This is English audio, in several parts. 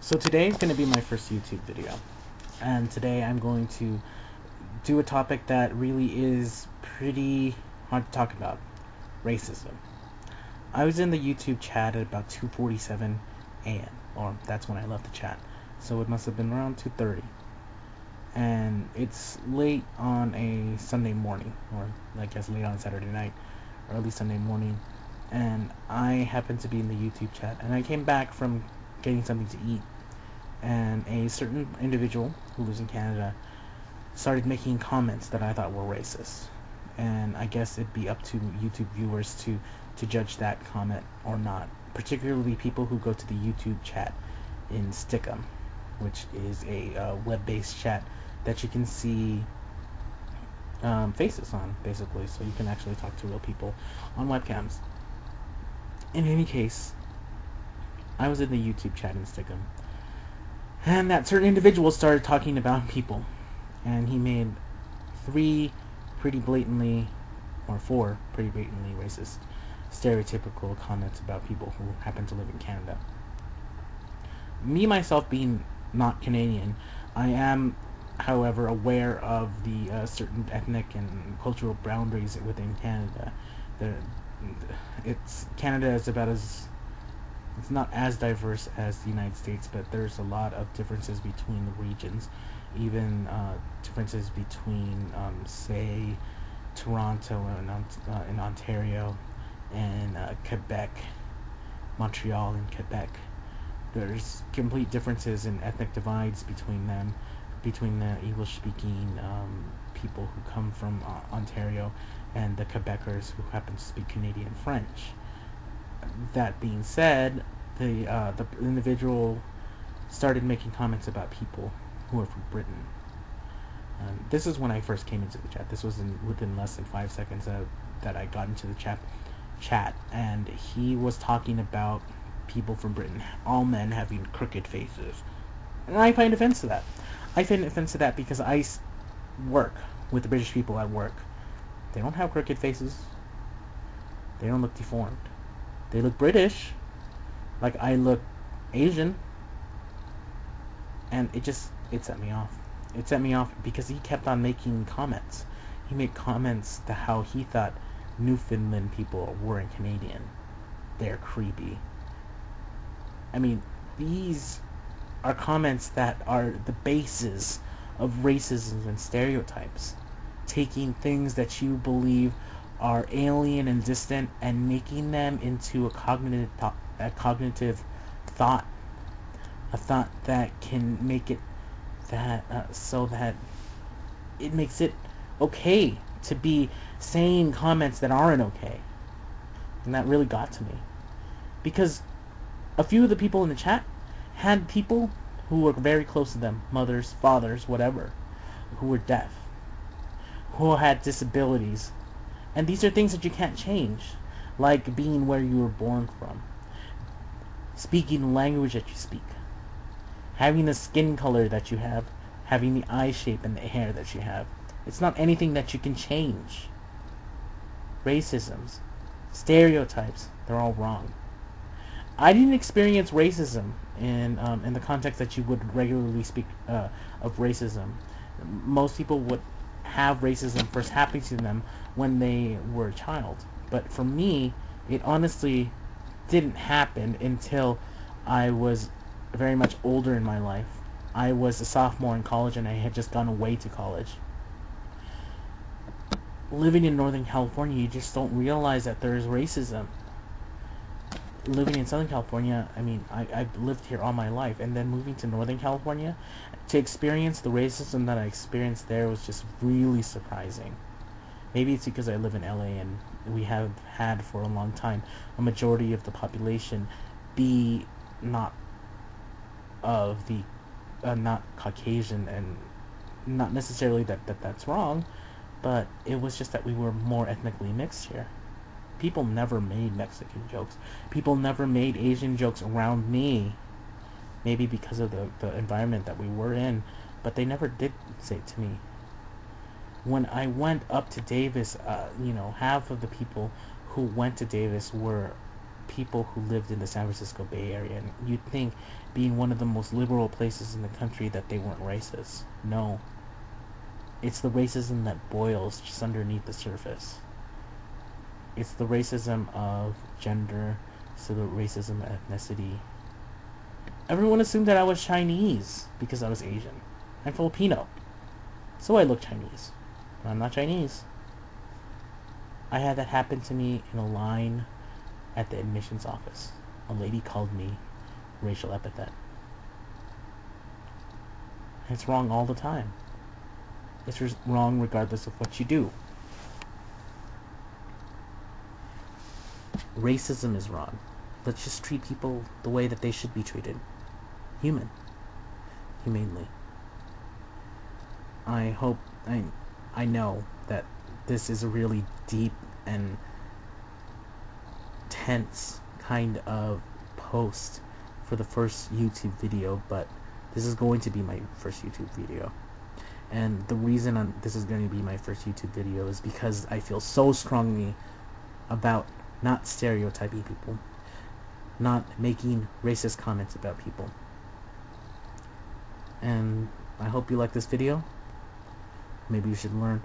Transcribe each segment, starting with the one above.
So today is going to be my first YouTube video, and today I'm going to do a topic that really is pretty hard to talk about: racism. I was in the YouTube chat at about 2:47 a.m., or that's when I left the chat, so it must have been around 2:30, and it's late on a Sunday morning, or I guess late on Saturday night, early Sunday morning, and I happened to be in the YouTube chat, and I came back from getting something to eat, and a certain individual who lives in Canada started making comments that I thought were racist. And I guess it'd be up to YouTube viewers to judge that comment or not, particularly people who go to the YouTube chat in Stickum, which is a web-based chat that you can see faces on, basically, so you can actually talk to real people on webcams. In any case, I was in the YouTube chat in Stickum, and that certain individual started talking about people, and he made three pretty blatantly, or four pretty blatantly racist, stereotypical comments about people who happen to live in Canada. Me, myself, being not Canadian, I am, however, aware of the certain ethnic and cultural boundaries within Canada. The, Canada is about as it's not as diverse as the United States, but there's a lot of differences between the regions, even differences between, say, Toronto and in Ontario, and Quebec, Montreal and Quebec. There's complete differences in ethnic divides between them, between the English-speaking people who come from Ontario and the Quebecers who happen to speak Canadian French. That being said, the individual started making comments about people who are from Britain. This is when I first came into the chat. This was within less than 5 seconds that I got into the chat, and he was talking about people from Britain, all men having crooked faces, and I find offense to that. I find offense to that because I work with the British people at work. They don't have crooked faces. They don't look deformed. They look British, like I look Asian, and it set me off. It set me off because he kept on making comments. He made comments to how he thought Newfoundland people weren't Canadian. They're creepy. I mean, these are comments that are the basis of racism and stereotypes. Taking things that you believe are alien and distant and making them into a cognitive thought, a thought that can make it so that it makes it okay to be saying comments that aren't okay. And that really got to me, because a few of the people in the chat had people who were very close to them, mothers, fathers, whatever, who were deaf, who had disabilities. And these are things that you can't change, like being where you were born from, speaking the language that you speak, having the skin color that you have, having the eye shape and the hair that you have. It's not anything that you can change. Racisms, stereotypes, they're all wrong. I didn't experience racism in the context that you would regularly speak of racism. Most people would have racism first happen to them when they were a child. But for me, it honestly didn't happen until I was very much older in my life. I was a sophomore in college and I had just gone away to college. Living in Northern California, you just don't realize that there is racism. Living in Southern California, I mean, I've lived here all my life, and then moving to Northern California to experience the racism that I experienced there was just really surprising. Maybe it's because I live in LA and we have had for a long time a majority of the population be not of the not Caucasian, and not necessarily that's wrong, but it was just that we were more ethnically mixed here. People never made Mexican jokes. People never made Asian jokes around me. Maybe because of the environment that we were in, but they never did say it to me. When I went up to Davis, half of the people who went to Davis were people who lived in the San Francisco Bay Area, and you'd think, being one of the most liberal places in the country, that they weren't racist. No. It's the racism that boils just underneath the surface. It's the racism of gender, so the racism of ethnicity. Everyone assumed that I was Chinese because I was Asian. I'm Filipino, so I look Chinese. I'm not Chinese. I had that happen to me in a line at the admissions office. A lady called me racial epithet. It's wrong all the time. It's wrong regardless of what you do. Racism is wrong. Let's just treat people the way that they should be treated. Humanely. I know that this is a really deep and tense kind of post for the first YouTube video, but this is going to be my first YouTube video. And the reason this is going to be my first YouTube video is because I feel so strongly about not stereotyping people, not making racist comments about people. And I hope you like this video. Maybe you should learn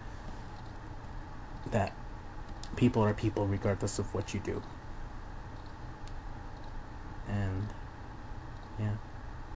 that people are people regardless of what you do.